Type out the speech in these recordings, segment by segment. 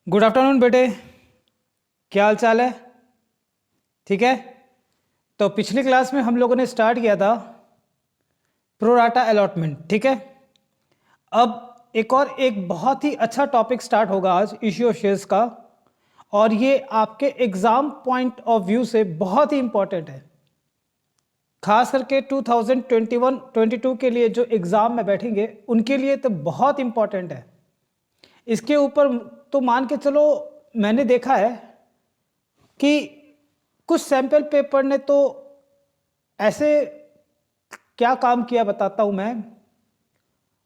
Good afternoon बेटे, क्या हाल चाल है? ठीक है। तो पिछली क्लास में हम लोगों ने स्टार्ट किया था प्रो राटा अलॉटमेंट। ठीक है। अब एक बहुत ही अच्छा टॉपिक स्टार्ट होगा आज, इश्यू ऑफ शेयर्स का, और ये आपके एग्जाम पॉइंट ऑफ व्यू से बहुत ही इंपॉर्टेंट है, खास करके 2021-22 के लिए जो एग्जाम में बैठेंगे उनके लिए तो बहुत इंपॉर्टेंट है। इसके ऊपर तो मान के चलो, मैंने देखा है कि कुछ सैंपल पेपर ने तो ऐसे क्या काम किया बताता हूं मैं,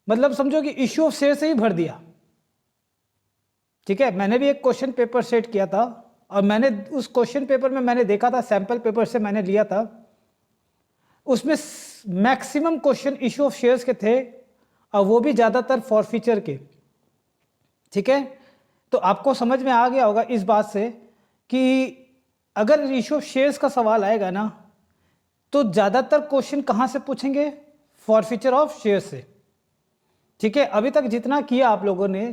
मतलब समझो कि इश्यू ऑफ शेयर से ही भर दिया। ठीक है, मैंने भी एक क्वेश्चन पेपर सेट किया था और मैंने उस क्वेश्चन पेपर में मैंने देखा था, सैंपल पेपर से मैंने लिया था, उसमें maximum question issue of shares के थे और वो भी ज़्यादातर फॉरफीचर के। ठीक है, तो आपको समझ में आ गया होगा इस बात से कि अगर इश्यू ऑफ शेयर्स का सवाल आएगा ना, तो ज़्यादातर क्वेश्चन कहाँ से पूछेंगे? फॉरफीचर ऑफ शेयर से। ठीक है, अभी तक जितना किया आप लोगों ने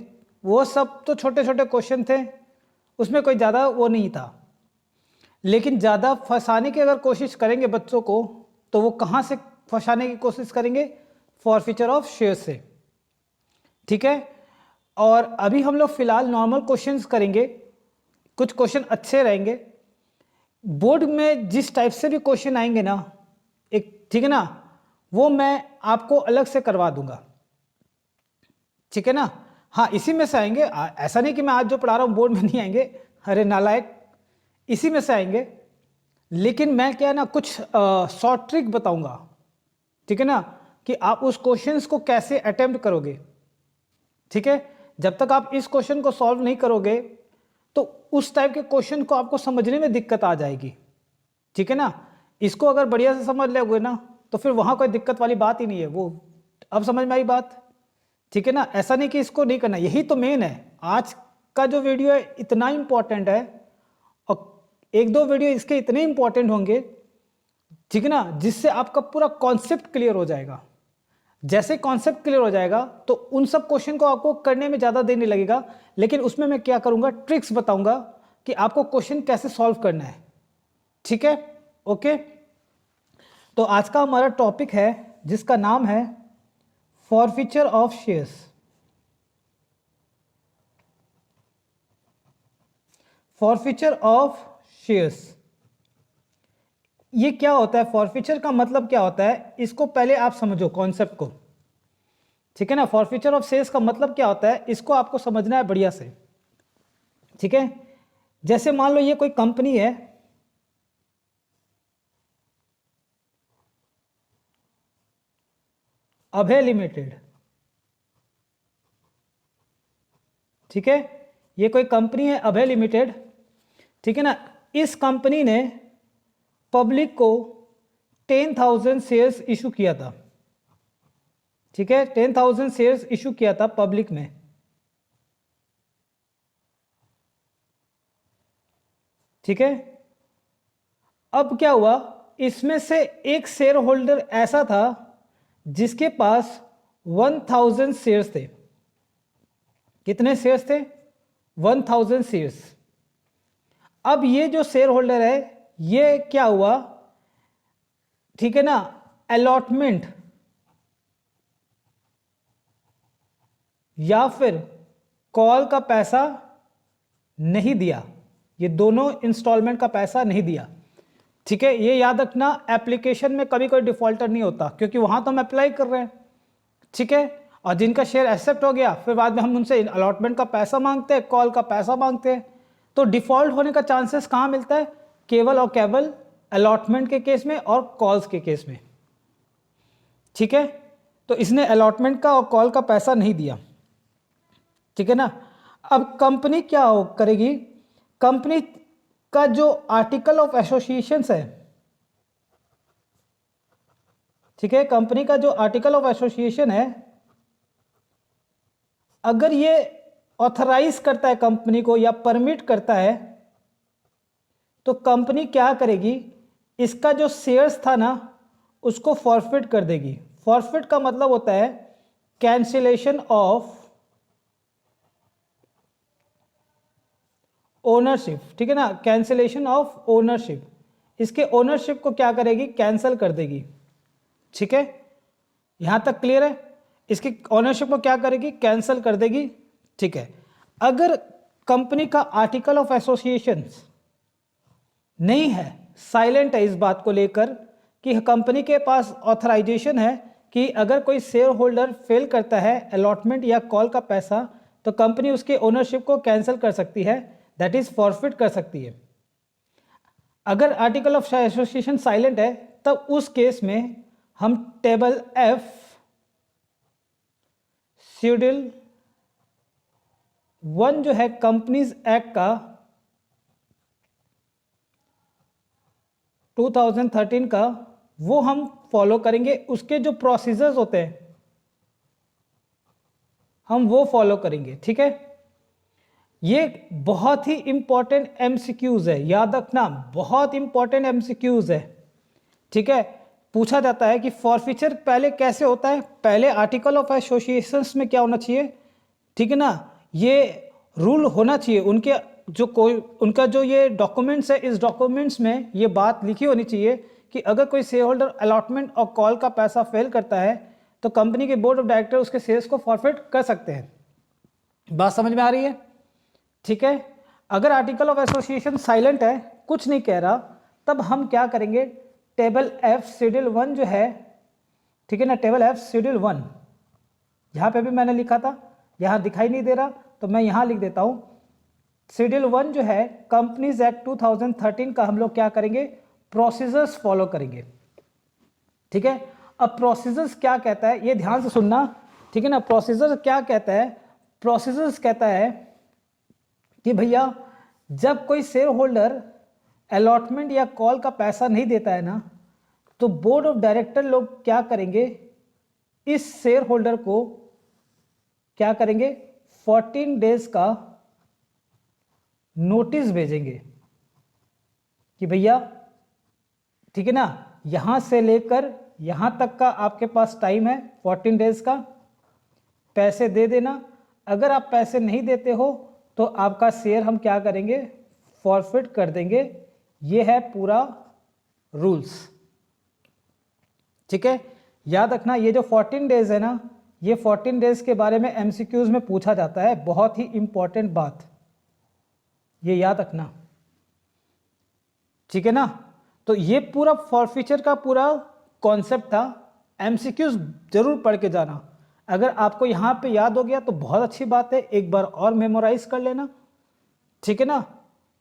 वो सब तो छोटे छोटे क्वेश्चन थे, उसमें कोई ज़्यादा वो नहीं था, लेकिन ज़्यादा फंसाने की अगर कोशिश करेंगे बच्चों को, तो वो कहाँ से फंसाने की कोशिश करेंगे? फॉरफीचर ऑफ शेयर से। ठीक है, और अभी हम लोग फिलहाल नॉर्मल क्वेश्चंस करेंगे, कुछ क्वेश्चन अच्छे रहेंगे। बोर्ड में जिस टाइप से भी क्वेश्चन आएंगे ना, एक ठीक है ना, वो मैं आपको अलग से करवा दूंगा। ठीक है ना? हाँ, इसी में से आएंगे, ऐसा नहीं कि मैं आज जो पढ़ा रहा हूँ बोर्ड में नहीं आएंगे, अरे नालायक, इसी में से आएंगे। लेकिन मैं क्या है ना, कुछ शॉर्ट ट्रिक बताऊंगा। ठीक है ना, कि आप उस क्वेश्चंस को कैसे अटेम्प्ट करोगे। ठीक है, जब तक आप इस क्वेश्चन को सॉल्व नहीं करोगे तो उस टाइप के क्वेश्चन को आपको समझने में दिक्कत आ जाएगी। ठीक है ना, इसको अगर बढ़िया से समझ लोगे ना, तो फिर वहां कोई दिक्कत वाली बात ही नहीं है। वो अब समझ में आई बात? ठीक है ना, ऐसा नहीं कि इसको नहीं करना, यही तो मेन है। आज का जो वीडियो है इतना इंपॉर्टेंट है, और एक दो वीडियो इसके इतने इंपॉर्टेंट होंगे, ठीक है ना, जिससे आपका पूरा कॉन्सेप्ट क्लियर हो जाएगा। जैसे कॉन्सेप्ट क्लियर हो जाएगा तो उन सब क्वेश्चन को आपको करने में ज़्यादा देर नहीं लगेगा, लेकिन उसमें मैं क्या करूंगा, ट्रिक्स बताऊंगा कि आपको क्वेश्चन कैसे सॉल्व करना है। ठीक है, ओके। तो आज का हमारा टॉपिक है जिसका नाम है forfeiture of shares. Forfeiture of shares, ये क्या होता है? फॉरफीचर का मतलब क्या होता है, इसको पहले आप समझो कॉन्सेप्ट को। ठीक है ना, फॉरफीचर ऑफ शेयर्स का मतलब क्या होता है, इसको आपको समझना है बढ़िया से। ठीक है, जैसे मान लो ये कोई कंपनी है, अभय लिमिटेड। ठीक है, ये कोई कंपनी है अभय लिमिटेड। ठीक है ना, इस कंपनी ने पब्लिक को 10,000 शेयर्स इशू किया था। ठीक है, 10,000 शेयर्स इशू किया था पब्लिक में। ठीक है, अब क्या हुआ, इसमें से एक शेयर होल्डर ऐसा था जिसके पास 1,000 शेयर्स थे। कितने शेयर्स थे? 1,000 शेयर्स। अब ये जो शेयर होल्डर है, ये क्या हुआ, ठीक है ना, अलॉटमेंट या फिर कॉल का पैसा नहीं दिया, ये दोनों इंस्टॉलमेंट का पैसा नहीं दिया। ठीक है, ये याद रखना, एप्लीकेशन में कभी कोई डिफॉल्टर नहीं होता, क्योंकि वहां तो हम अप्लाई कर रहे हैं। ठीक है, और जिनका शेयर एक्सेप्ट हो गया, फिर बाद में हम उनसे अलॉटमेंट का पैसा मांगते हैं, कॉल का पैसा मांगते हैं, तो डिफॉल्ट होने का चांसेस कहां मिलता है? केवल और केवल अलॉटमेंट के केस में और कॉल्स के केस में। ठीक है, तो इसने अलॉटमेंट का और कॉल का पैसा नहीं दिया। ठीक है ना, अब कंपनी क्या करेगी, कंपनी का जो आर्टिकल ऑफ एसोसिएशन है, ठीक है, कंपनी का जो आर्टिकल ऑफ एसोसिएशन है, अगर ये ऑथराइज करता है कंपनी को या परमिट करता है, तो कंपनी क्या करेगी, इसका जो शेयर्स था ना उसको फॉरफिट कर देगी। फॉरफिट का मतलब होता है कैंसिलेशन ऑफ ओनरशिप, ठीक है ना, कैंसिलेशन ऑफ ओनरशिप, इसके ओनरशिप को क्या करेगी, कैंसिल कर देगी। ठीक है, यहां तक क्लियर है, इसकी ओनरशिप को क्या करेगी, कैंसिल कर देगी। ठीक है, अगर कंपनी का आर्टिकल ऑफ एसोसिएशन नहीं है, साइलेंट है इस बात को लेकर कि कंपनी के पास ऑथराइजेशन है कि अगर कोई शेयर होल्डर फेल करता है अलॉटमेंट या कॉल का पैसा, तो कंपनी उसके ओनरशिप को कैंसिल कर सकती है, दैट इज फॉरफिट कर सकती है। अगर आर्टिकल ऑफ एसोसिएशन साइलेंट है, तब उस केस में हम टेबल एफ शेड्यूल 1 जो है कंपनीज एक्ट का 2013 का, वो हम फॉलो करेंगे। उसके जो प्रोसीजर्स होते हैं हम वो फॉलो करेंगे। ठीक है, ये बहुत ही इंपॉर्टेंट एमसीक्यूज है, याद रखना, बहुत इंपॉर्टेंट एमसीक्यूज है। ठीक है, पूछा जाता है कि फॉरफीचर पहले कैसे होता है, पहले आर्टिकल ऑफ एसोसिएशंस में क्या होना चाहिए, ठीक है ना, ये रूल होना चाहिए, उनका जो ये डॉक्यूमेंट्स है, इस डॉक्यूमेंट्स में ये बात लिखी होनी चाहिए कि अगर कोई शेयर होल्डर अलॉटमेंट और कॉल का पैसा फेल करता है तो कंपनी के बोर्ड ऑफ डायरेक्टर उसके शेयर्स को फॉरफिट कर सकते हैं। बात समझ में आ रही है? ठीक है, अगर आर्टिकल ऑफ एसोसिएशन साइलेंट है, कुछ नहीं कह रहा, तब हम क्या करेंगे, टेबल एफ शेड्यूल 1 जो है, ठीक है ना, टेबल एफ शेड्यूल 1 यहाँ पे भी मैंने लिखा था, यहाँ दिखाई नहीं दे रहा तो मैं यहाँ लिख देता हूँ। शेड्यूल 1 जो है कंपनीज एक्ट 2013 का हम लोग क्या करेंगे, प्रोसीजर्स फॉलो करेंगे। ठीक है, अब प्रोसीजर्स क्या कहता है ये ध्यान से सुनना। ठीक है ना, प्रोसीजर क्या कहता है, प्रोसीजर्स कहता है कि भैया जब कोई शेयर होल्डर अलॉटमेंट या कॉल का पैसा नहीं देता है ना, तो बोर्ड ऑफ डायरेक्टर लोग क्या करेंगे, इस शेयर होल्डर को क्या करेंगे, 14 डेज का नोटिस भेजेंगे कि भैया, ठीक है ना, यहां से लेकर यहां तक का आपके पास टाइम है 14 डेज का, पैसे दे देना। अगर आप पैसे नहीं देते हो तो आपका शेयर हम क्या करेंगे, फॉरफिट कर देंगे। ये है पूरा रूल्स। ठीक है, याद रखना, ये जो 14 डेज है ना, ये 14 डेज के बारे में एमसीक्यूज में पूछा जाता है, बहुत ही इंपॉर्टेंट बात, ये याद रखना। ठीक है ना, तो ये पूरा फॉरफीचर का पूरा कॉन्सेप्ट था। एमसीक्यूज जरूर पढ़ के जाना, अगर आपको यहाँ पे याद हो गया तो बहुत अच्छी बात है, एक बार और मेमोराइज कर लेना। ठीक है ना,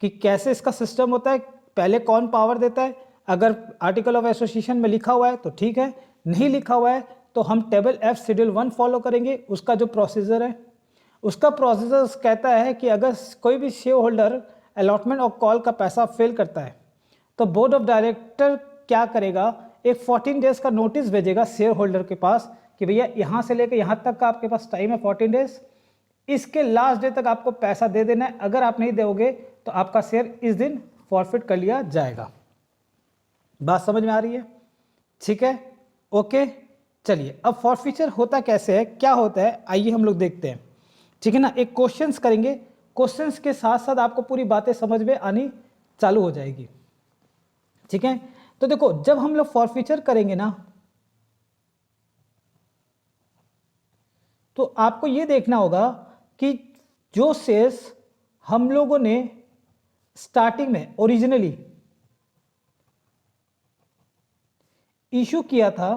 कि कैसे इसका सिस्टम होता है, पहले कौन पावर देता है, अगर आर्टिकल ऑफ एसोसिएशन में लिखा हुआ है तो ठीक है, नहीं लिखा हुआ है तो हम टेबल एफ शेड्यूल 1 फॉलो करेंगे। उसका जो प्रोसीजर है, उसका प्रोसीजर कहता है कि अगर कोई भी शेयर होल्डर अलॉटमेंट और कॉल का पैसा फेल करता है तो बोर्ड ऑफ डायरेक्टर क्या करेगा, एक 14 डेज का नोटिस भेजेगा शेयर होल्डर के पास कि भैया यहाँ से लेकर यहाँ तक का आपके पास टाइम है 14 डेज, इसके लास्ट डे तक आपको पैसा दे देना है। अगर आप नहीं दोगे तो आपका शेयर इस दिन फॉरफिट कर लिया जाएगा। बात समझ में आ रही है? ठीक है, ओके, चलिए अब फॉरफीचर होता कैसे है, क्या होता है, आइए हम लोग देखते हैं। ठीक है ना, एक क्वेश्चंस करेंगे, क्वेश्चंस के साथ साथ आपको पूरी बातें समझ में आनी चालू हो जाएगी। ठीक है, तो देखो जब हम लोग फॉरफीचर करेंगे ना, तो आपको ये देखना होगा कि जो शेयर्स हम लोगों ने स्टार्टिंग में ओरिजिनली इशू किया था,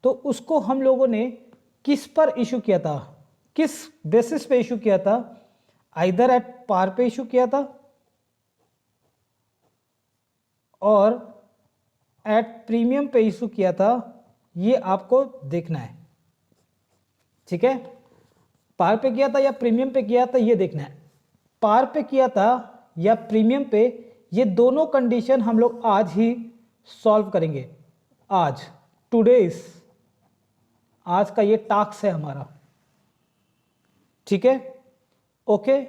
तो उसको हम लोगों ने किस पर इशू किया था, किस बेसिस पे इशू किया था, आइदर एट पार पे इशू किया था और एट प्रीमियम पे इशू किया था, ये आपको देखना है। ठीक है, पार पे किया था या प्रीमियम पे किया था ये देखना है। पार पे किया था या प्रीमियम पे, ये दोनों कंडीशन हम लोग आज ही सॉल्व करेंगे। आज टुडेज, आज का ये टास्क है हमारा। ठीक है, ओके,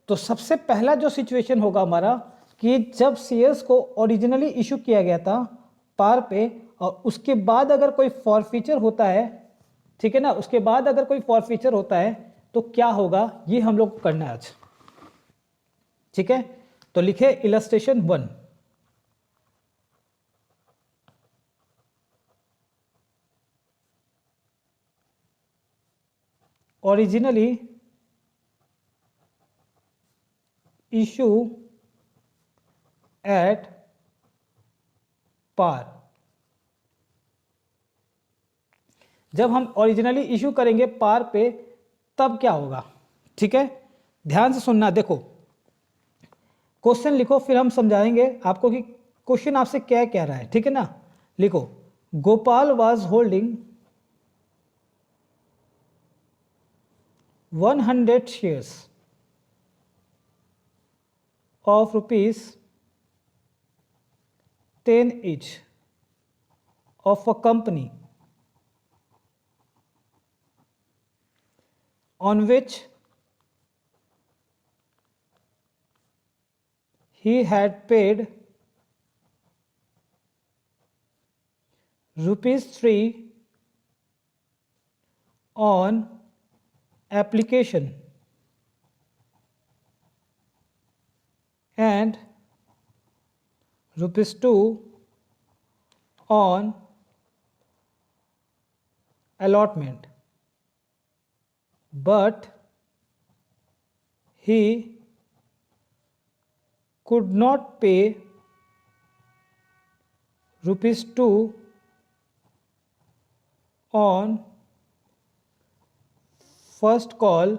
तो सबसे पहला जो सिचुएशन होगा हमारा कि जब शेयर्स को ओरिजिनली इशू किया गया था पार पे, और उसके बाद अगर कोई फॉरफीचर होता है, ठीक है ना, उसके बाद अगर कोई फॉरफीचर होता है तो क्या होगा, ये हम लोग करना है आज। ठीक है, तो लिखे illustration 1। Originally issue at par. जब हम ओरिजिनली इशू करेंगे पार पे तब क्या होगा, ठीक है, ध्यान से सुनना। देखो क्वेश्चन लिखो, फिर हम समझाएंगे आपको कि क्वेश्चन आपसे क्या कह रहा है, ठीक है ना। लिखो, Gopal was holding 100 shares of rupees 10 each of a company on which he had paid rupees 3 on application and rupees 2 on allotment, but he could not pay rupees 2 on first call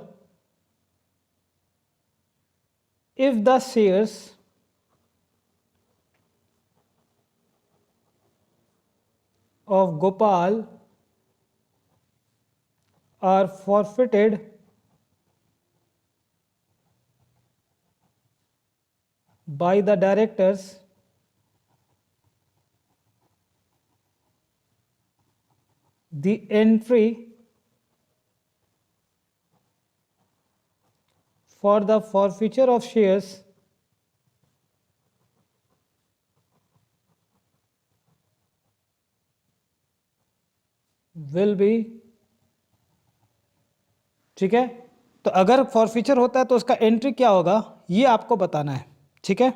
if the shares of Gopal are forfeited by the directors the entry for the forfeiture of shares will be, ठीक है। तो अगर forfeiture होता है तो उसका entry क्या होगा ये आपको बताना है, ठीक है।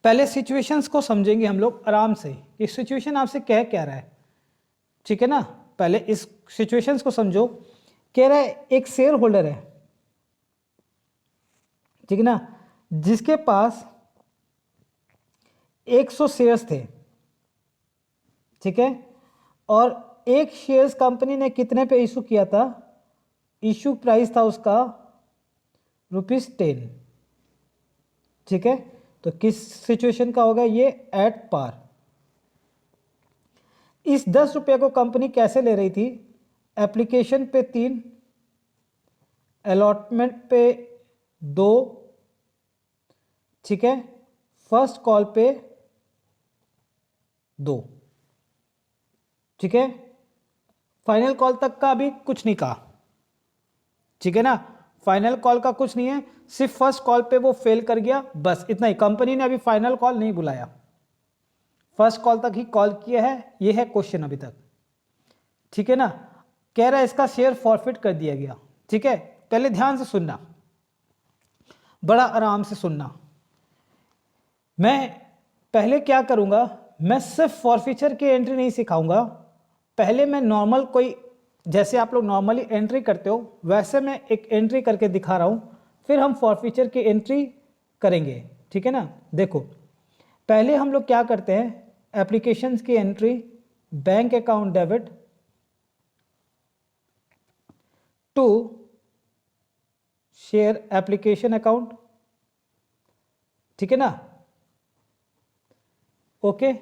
पहले सिचुएशंस को समझेंगे हम लोग आराम से कि सिचुएशन आपसे कह रहा है, ठीक है ना। पहले इस सिचुएशंस को समझो। कह रहा है एक शेयर होल्डर है, ठीक है ना, जिसके पास 100 शेयर्स थे, ठीक है, और एक शेयर्स कंपनी ने कितने पे इशू किया था, इशू प्राइस था उसका ₹10, ठीक है। तो किस सिचुएशन का होगा ये, एट पार। इस 10 रुपये को कंपनी कैसे ले रही थी, एप्लीकेशन पे 3, अलॉटमेंट पे 2, ठीक है, फर्स्ट कॉल पे 2, ठीक है। फाइनल कॉल तक का अभी कुछ नहीं कहा, ठीक है ना। फाइनल कॉल का कुछ नहीं है, सिर्फ फर्स्ट कॉल पे वो फेल कर गया, बस इतना ही। कंपनी ने अभी फाइनल कॉल नहीं बुलाया, फर्स्ट कॉल तक ही कॉल किया है, ये है क्वेश्चन अभी तक, ठीक है ना। कह रहा है इसका शेयर फॉरफिट कर दिया गया, ठीक है। पहले ध्यान से सुनना, बड़ा आराम से सुनना। मैं पहले क्या करूंगा, मैं सिर्फ फॉरफीचर की एंट्री नहीं सिखाऊंगा। पहले मैं नॉर्मल कोई, जैसे आप लोग नॉर्मली एंट्री करते हो वैसे मैं एक एंट्री करके दिखा रहा हूं, फिर हम फॉरफीचर की एंट्री करेंगे, ठीक है ना। देखो पहले हम लोग क्या करते हैं, एप्लीकेशंस की entry, bank account debit to share application account, ठीक है ना, okay.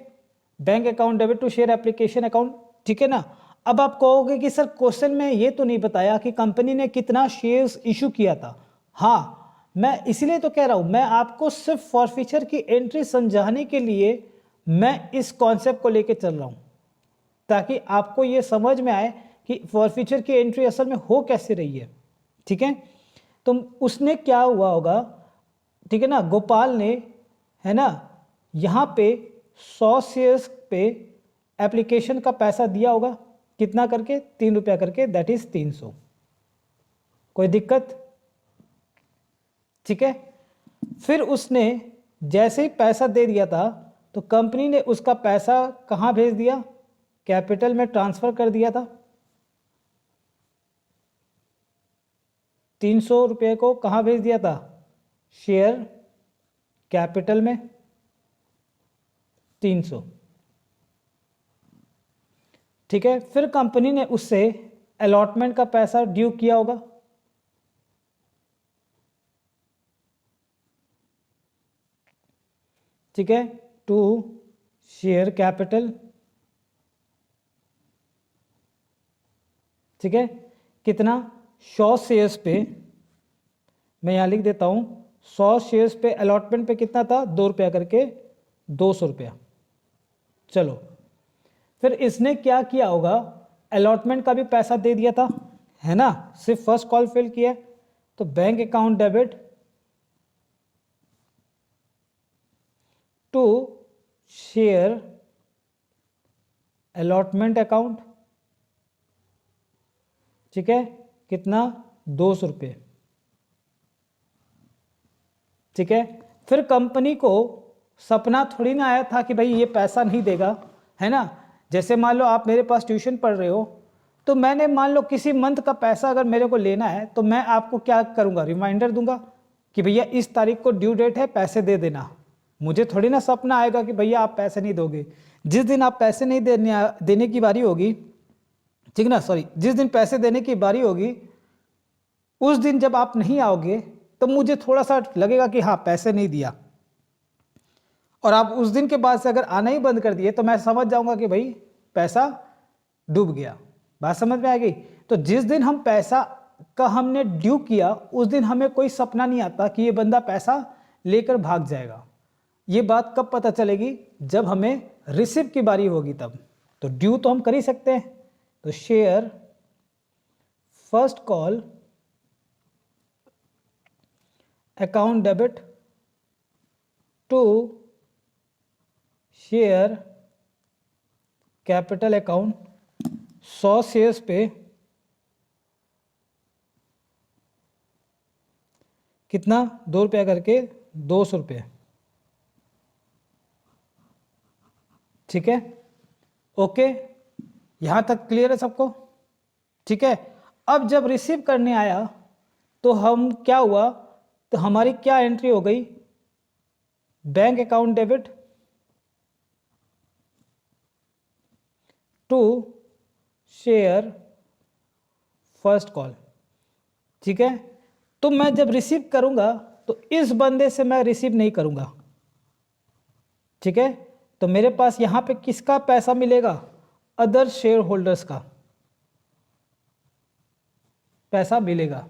Bank account debit to share application account, ठीक है ना। अब आप कहोगे कि सर क्वेश्चन में ये तो नहीं बताया कि कंपनी ने कितना शेयर्स इशू किया था। हाँ, मैं इसलिए तो कह रहा हूं, मैं आपको सिर्फ फॉरफीचर की एंट्री समझाने के लिए मैं इस कॉन्सेप्ट को लेके चल रहा हूं, ताकि आपको ये समझ में आए कि फॉरफीचर की एंट्री असल में हो कैसे रही है, ठीक है। तो उसने क्या हुआ होगा, ठीक है ना, गोपाल ने, है ना, यहाँ पे 100 शेयर्स पे एप्लीकेशन का पैसा दिया होगा, कितना करके, 3 रुपया करके, दैट इज 300। कोई दिक्कत, ठीक है। फिर उसने जैसे ही पैसा दे दिया था तो कंपनी ने उसका पैसा कहाँ भेज दिया, कैपिटल में ट्रांसफ़र कर दिया था। 300 रुपये को कहाँ भेज दिया था, शेयर कैपिटल में 300। ठीक है, फिर कंपनी ने उससे अलॉटमेंट का पैसा ड्यू किया होगा। ठीक है, टू शेयर कैपिटल। ठीक है, कितना, 100 शेयर्स पे, मैं यहाँ लिख देता हूँ, 100 शेयर्स पे अलॉटमेंट पे कितना था, 2 रुपया करके, 200 रुपया। चलो, फिर इसने क्या किया होगा, अलॉटमेंट का भी पैसा दे दिया था, है ना, सिर्फ फर्स्ट कॉल फिल किया, तो bank account debit to share allotment account. ठीक है, कितना, 200 रुपये। ठीक है, फिर कंपनी को सपना थोड़ी ना आया था कि भाई ये पैसा नहीं देगा, है ना। जैसे मान लो आप मेरे पास ट्यूशन पढ़ रहे हो, तो मैंने मान लो किसी मंथ का पैसा अगर मेरे को लेना है तो मैं आपको क्या करूँगा, रिमाइंडर दूंगा कि भैया इस तारीख को ड्यू डेट है, पैसे दे देना। मुझे थोड़ी ना सपना आएगा कि भैया आप पैसे नहीं दोगे। जिस दिन आप पैसे नहीं देने की बारी होगी, ठीक ना, सॉरी, जिस दिन पैसे देने की बारी होगी उस दिन जब आप नहीं आओगे तो मुझे थोड़ा सा लगेगा कि हाँ पैसे नहीं दिया, और आप उस दिन के बाद से अगर आना ही बंद कर दिए तो मैं समझ जाऊंगा कि भाई पैसा डूब गया। बात समझ में आ गई। तो जिस दिन हम पैसा का हमने ड्यू किया उस दिन हमें कोई सपना नहीं आता कि ये बंदा पैसा लेकर भाग जाएगा। ये बात कब पता चलेगी, जब हमें रिसीव की बारी होगी तब। तो ड्यू तो हम कर ही सकते हैं, तो share first call account debit to share capital account. 100 shares पे कितना, 2 रुपया करके, 200 रुपये। ठीक है, ओके, यहां तक क्लियर है सबको। ठीक है, अब जब रिसीव करने आया तो हम क्या हुआ, तो हमारी क्या एंट्री हो गई, bank account debit to share first call. ठीक है, तो मैं जब रिसीव करूंगा तो इस बंदे से मैं रिसीव नहीं करूंगा। ठीक है, तो मेरे पास यहां पे किसका पैसा मिलेगा, अदर शेयर होल्डर्स का पैसा मिलेगा।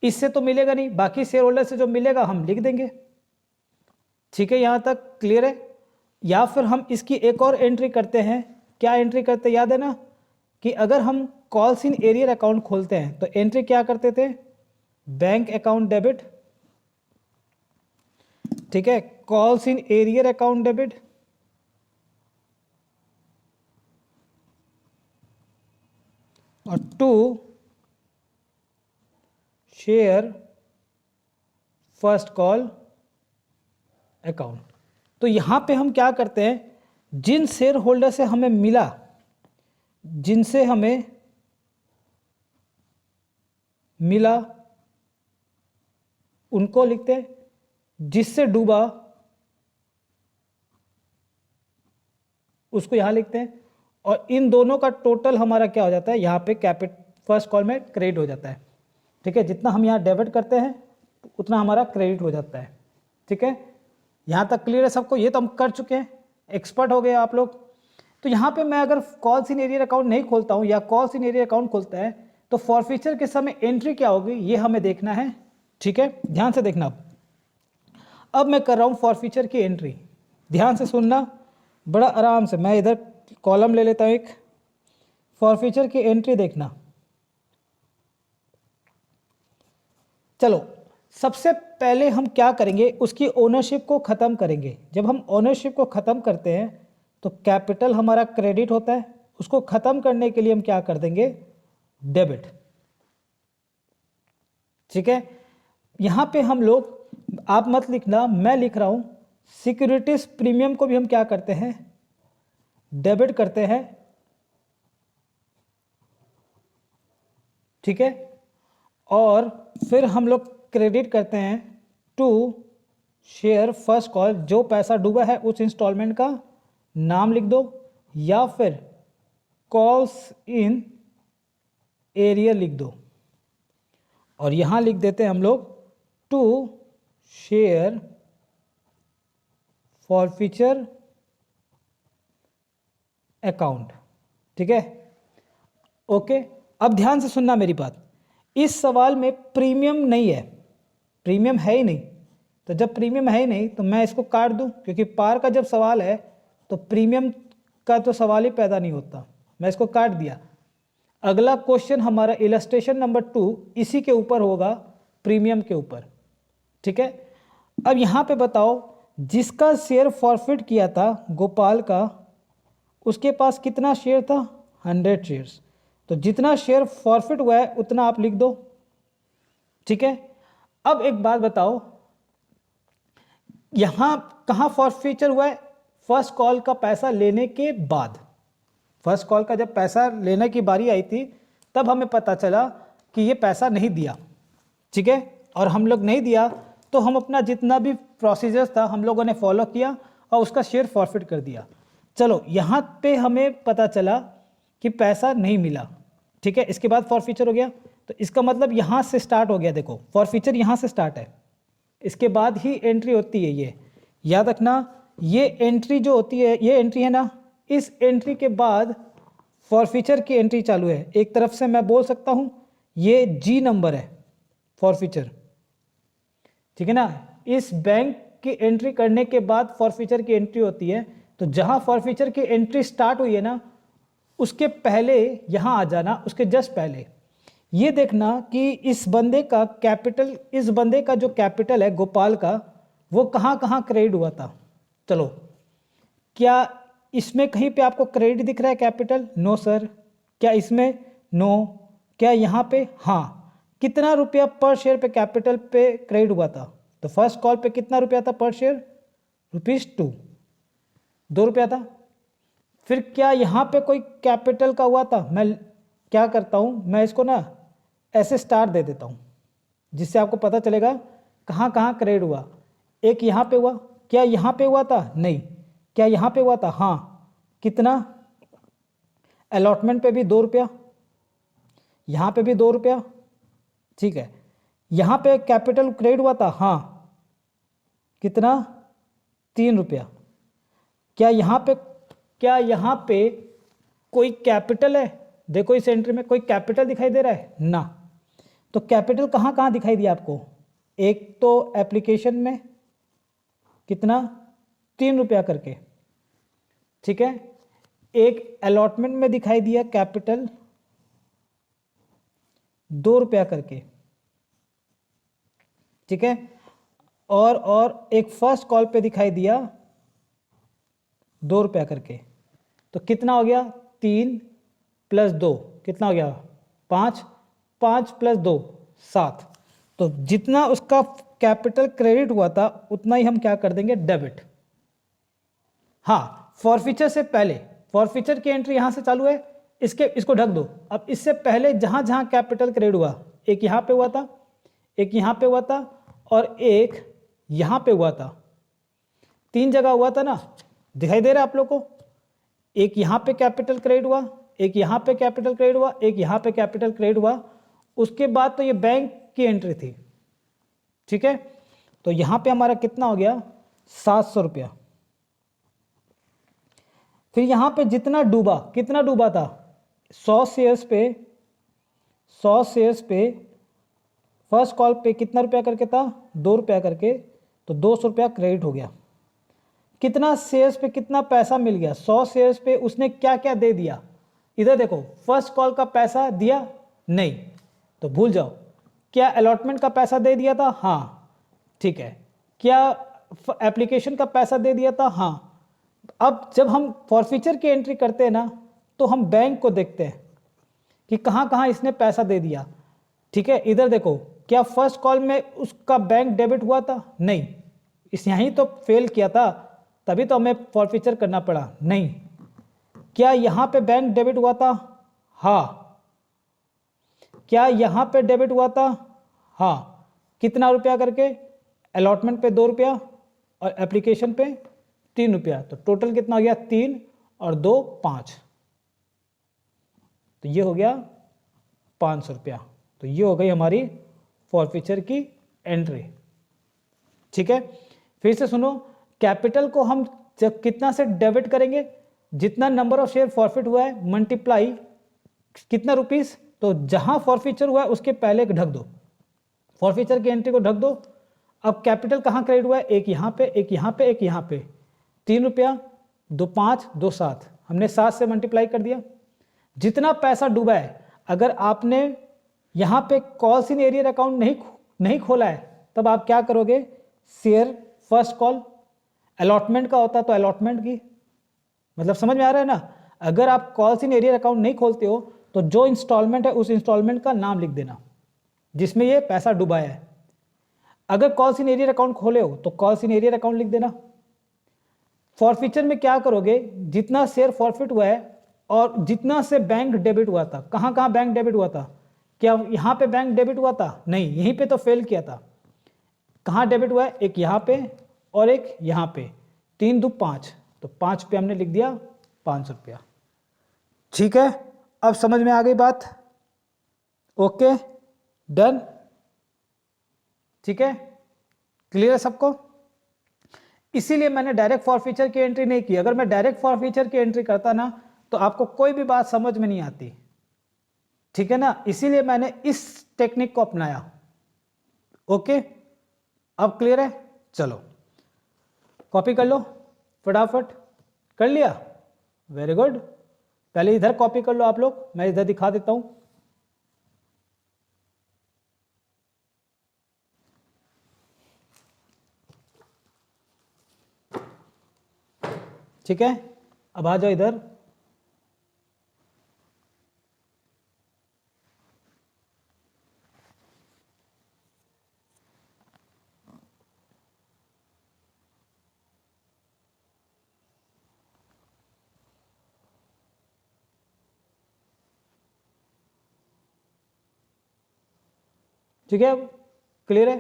इससे तो मिलेगा नहीं, बाकी शेयर होल्डर से जो मिलेगा हम लिख देंगे। ठीक है, यहां तक क्लियर है। या फिर हम इसकी एक और एंट्री करते हैं, क्या एंट्री करते हैं, याद है ना, कि अगर हम कॉल्स इन एरियर अकाउंट खोलते हैं तो एंट्री क्या करते थे, बैंक अकाउंट डेबिट। ठीक है, calls in arrear account debit और to share first call account. तो यहां पे हम क्या करते हैं, जिन शेयर होल्डर से हमें मिला, जिनसे हमें मिला उनको लिखते हैं, जिससे डूबा उसको यहां लिखते हैं, और इन दोनों का टोटल हमारा क्या हो जाता है, यहां पे फर्स्ट कॉल में क्रेडिट हो जाता है। ठीक है, जितना हम यहां डेबिट करते हैं उतना हमारा क्रेडिट हो जाता है। ठीक है, यहां तक क्लियर है सबको, ये तो हम कर चुके हैं, एक्सपर्ट हो गए आप लोग। तो यहाँ पे मैं अगर कॉल्स इन एरियर अकाउंट नहीं खोलता हूँ या कॉल्स इन एरियर अकाउंट खोलता है तो फॉरफीचर के समय एंट्री क्या होगी ये हमें देखना है। ठीक है, ध्यान से देखना। अब मैं कर रहा हूँ फॉरफीचर की एंट्री, ध्यान से सुनना, बड़ा आराम से। मैं इधर कॉलम ले लेता हूँ एक, फॉरफीचर की एंट्री देखना। चलो, सबसे पहले हम क्या करेंगे, उसकी ओनरशिप को ख़त्म करेंगे। जब हम ओनरशिप को ख़त्म करते हैं तो कैपिटल हमारा क्रेडिट होता है, उसको ख़त्म करने के लिए हम क्या कर देंगे, डेबिट। ठीक है, यहाँ पे हम लोग आप मत लिखना, मैं लिख रहा हूं। सिक्योरिटीज प्रीमियम को भी हम क्या करते हैं, डेबिट करते हैं, ठीक है। और फिर हम लोग क्रेडिट करते हैं टू शेयर फर्स्ट कॉल। जो पैसा डूबा है उस इंस्टॉलमेंट का नाम लिख दो, या फिर कॉल्स इन एरियर लिख दो, और यहां लिख देते हैं हम लोग टू शेयर फॉरफीचर अकाउंट, ठीक है। ओके, अब ध्यान से सुनना मेरी बात। इस सवाल में प्रीमियम नहीं है, प्रीमियम है ही नहीं। तो जब प्रीमियम है ही नहीं तो मैं इसको काट दूं, क्योंकि पार का जब सवाल है तो प्रीमियम का तो सवाल ही पैदा नहीं होता। मैं इसको काट दिया। अगला क्वेश्चन हमारा इलस्ट्रेशन नंबर 2 इसी के ऊपर होगा, प्रीमियम के ऊपर, ठीक है। अब यहाँ पे बताओ, जिसका शेयर फॉरफिट किया था गोपाल का, उसके पास कितना शेयर था, 100 शेयर्स। तो जितना शेयर फॉरफिट हुआ है उतना आप लिख दो, ठीक है। अब एक बात बताओ, यहां कहां फॉरफीचर हुआ है, फर्स्ट कॉल का पैसा लेने के बाद। फर्स्ट कॉल का जब पैसा लेने की बारी आई थी तब हमें पता चला कि ये पैसा नहीं दिया, ठीक है। और हम लोग नहीं दिया तो हम अपना जितना भी प्रोसीजर था हम लोगों ने फॉलो किया और उसका शेयर फॉरफिट कर दिया। चलो यहाँ पे हमें पता चला कि पैसा नहीं मिला, ठीक है। इसके बाद फॉरफीचर हो गया, तो इसका मतलब यहाँ से स्टार्ट हो गया। देखो फॉरफीचर यहाँ से स्टार्ट है, इसके बाद ही एंट्री होती है। ये याद रखना, ये एंट्री जो होती है, ये एंट्री है ना, इस एंट्री के बाद फॉरफीचर की एंट्री चालू है। एक तरफ से मैं बोल सकता हूँ ये जी नंबर है फॉरफीचर, ठीक है ना। इस बैंक की एंट्री करने के बाद फॉरफीचर की एंट्री होती है। तो जहाँ फॉरफीचर की एंट्री स्टार्ट हुई है ना, उसके पहले यहाँ आ जाना, उसके जस्ट पहले ये देखना कि इस बंदे का कैपिटल, इस बंदे का जो कैपिटल है गोपाल का, वो कहाँ कहाँ क्रेडिट हुआ था। चलो, क्या इसमें कहीं पे आपको क्रेडिट दिख रहा है कैपिटल? No sir. क्या इसमें? नो। क्या यहाँ पे? हाँ। कितना रुपया पर शेयर पे कैपिटल पे क्रेडिट हुआ था? तो फर्स्ट कॉल पे कितना रुपया था पर शेयर? ₹2, 2 रुपया था। फिर क्या यहाँ पे कोई कैपिटल का हुआ था? मैं क्या करता हूँ, मैं इसको ना ऐसे स्टार दे देता हूँ जिससे आपको पता चलेगा कहाँ कहाँ क्रेडिट हुआ। एक यहाँ पे हुआ, क्या यहाँ पे हुआ था? नहीं। क्या यहाँ पे हुआ था? हाँ। कितना? अलॉटमेंट पे भी 2 रुपया, यहाँ पे भी 2 रुपया, ठीक है। यहाँ पे कैपिटल क्रेडिट हुआ था, हाँ। कितना? 3 रुपया। क्या यहाँ पे कोई कैपिटल है? देखो इस एंट्री में कोई कैपिटल दिखाई दे रहा है ना। तो कैपिटल कहाँ कहाँ दिखाई दिया आपको? एक तो एप्लीकेशन में कितना? 3 रुपया करके, ठीक है। एक अलॉटमेंट में दिखाई दिया कैपिटल 2 रुपया करके, ठीक है। और एक फर्स्ट कॉल पे दिखाई दिया 2 रुपया करके। तो कितना हो गया? 3 + 2 कितना हो गया? 5। 5 + 2 7। तो जितना उसका कैपिटल क्रेडिट हुआ था उतना ही हम क्या कर देंगे? डेबिट। हाँ, फॉरफीचर से पहले, फॉरफीचर की एंट्री यहां से चालू है, इसको ढक दो। अब इससे पहले जहां जहां कैपिटल क्रेडिट हुआ, एक यहां पे हुआ था, एक यहां पे हुआ था, और एक यहां पे हुआ था। 3 जगह हुआ था ना, दिखाई दे रहा है आप लोग को? एक यहां पे कैपिटल क्रेडिट हुआ, एक यहां पे कैपिटल क्रेडिट हुआ, एक यहां पे कैपिटल क्रेडिट हुआ। उसके बाद तो ये बैंक की एंट्री थी, ठीक है। तो यहां पे हमारा कितना हो गया? 700 रुपया। फिर यहां पे जितना डूबा, कितना डूबा था? 100 शेयर्स पे फर्स्ट कॉल पे कितना रुपया करके था? 2 रुपया करके। तो 200 रुपया क्रेडिट हो गया। कितना शेयर्स पे कितना पैसा मिल गया? 100 शेयर्स पे उसने क्या क्या दे दिया? इधर देखो, फर्स्ट कॉल का पैसा दिया नहीं, तो भूल जाओ। क्या अलॉटमेंट का पैसा दे दिया था? हाँ, ठीक है। क्या एप्लीकेशन का पैसा दे दिया था? हाँ। अब जब हम फॉरफीचर की एंट्री करते हैं ना, तो हम बैंक को देखते हैं कि कहाँ कहाँ इसने पैसा दे दिया, ठीक है। इधर देखो, क्या फर्स्ट कॉल में उसका बैंक डेबिट हुआ था? नहीं, इस यहीं तो फेल किया था, तभी तो हमें फॉरफीचर करना पड़ा। नहीं। क्या यहाँ पे बैंक डेबिट हुआ था? हाँ। क्या यहाँ पे डेबिट हुआ था? हाँ। कितना रुपया करके? अलॉटमेंट पे 2 रुपया और एप्लीकेशन पे 3 रुपया, तो टोटल कितना हो गया? 3 और 2 5, तो ये हो गया 500 रुपया। तो ये हो गई हमारी फॉरफीचर की एंट्री। ठीक है, फिर से सुनो, कैपिटल को हम जब कितना से डेबिट करेंगे? जितना नंबर ऑफ शेयर फॉरफिट हुआ है मल्टीप्लाई कितना रुपीस, तो जहां फॉरफीचर हुआ है उसके पहले ढक दो, फॉरफीचर की एंट्री को ढक दो। अब कैपिटल कहां क्रेडिट हुआ है? एक यहां पे, एक यहां पे, एक यहां पे। 3 रुपया, 2 5, 2 7, हमने 7 से मल्टीप्लाई कर दिया। जितना पैसा डूबा है, अगर आपने यहां पे कॉल्स इन एरियर अकाउंट नहीं खोला है, तब आप क्या करोगे? शेयर फर्स्ट कॉल, अलॉटमेंट का होता तो अलॉटमेंट की, मतलब समझ में आ रहा है ना? अगर आप कॉल्स इन एरियर अकाउंट नहीं खोलते हो तो जो इंस्टॉलमेंट है उस इंस्टॉलमेंट का नाम लिख देना जिसमें ये पैसा डुबाया है। अगर कॉल्स इन एरियर अकाउंट खोले हो तो कॉल्स इन एरियर अकाउंट लिख देना। फॉरफीचर में क्या करोगे? जितना शेयर फॉरफिट हुआ है और जितना से बैंक डेबिट हुआ था, कहां कहां बैंक डेबिट हुआ था? क्या यहां पे बैंक डेबिट हुआ था? नहीं, यहीं पे तो फेल किया था। कहां डेबिट हुआ है? एक यहां पे और एक यहां पे। 3 2 5, तो 5 पे हमने लिख दिया 500 रुपया। ठीक है, अब समझ में आ गई बात? Okay, done. ठीक है, क्लियर है सबको? इसीलिए मैंने डायरेक्ट फॉरफीचर की एंट्री नहीं की। अगर मैं डायरेक्ट फॉरफीचर की एंट्री करता ना तो आपको कोई भी बात समझ में नहीं आती। ठीक है ना, इसीलिए मैंने इस टेक्निक को अपनाया। ओके, अब क्लियर है? चलो कॉपी कर लो फटाफट। कर लिया? Very good. पहले इधर कॉपी कर लो आप लोग, मैं इधर दिखा देता हूं। ठीक है, अब आ जाओ इधर। ठीक है, अब क्लियर है?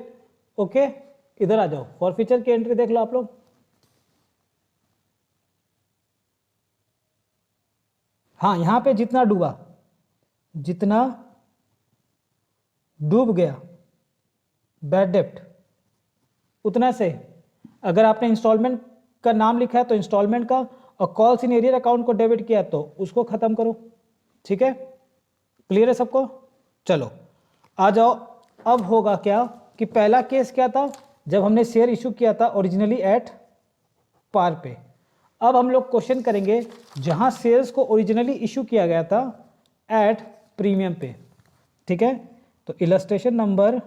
ओके, इधर आ जाओ, फॉरफीचर की एंट्री देख लो आप लोग। हाँ, यहां पे जितना डूब गया बैड डेप्ट, उतना से अगर आपने इंस्टॉलमेंट का नाम लिखा है तो इंस्टॉलमेंट का, और कॉल्स इन एरियर अकाउंट को डेबिट किया तो उसको खत्म करो। ठीक है, क्लियर है सबको? चलो आ जाओ। अब होगा क्या कि पहला केस क्या था? जब हमने शेयर इशू किया था ओरिजिनली एट पार पे। अब हम लोग क्वेश्चन करेंगे जहां शेयर्स को ओरिजिनली इशू किया गया था एट प्रीमियम पे। ठीक है, तो illustration number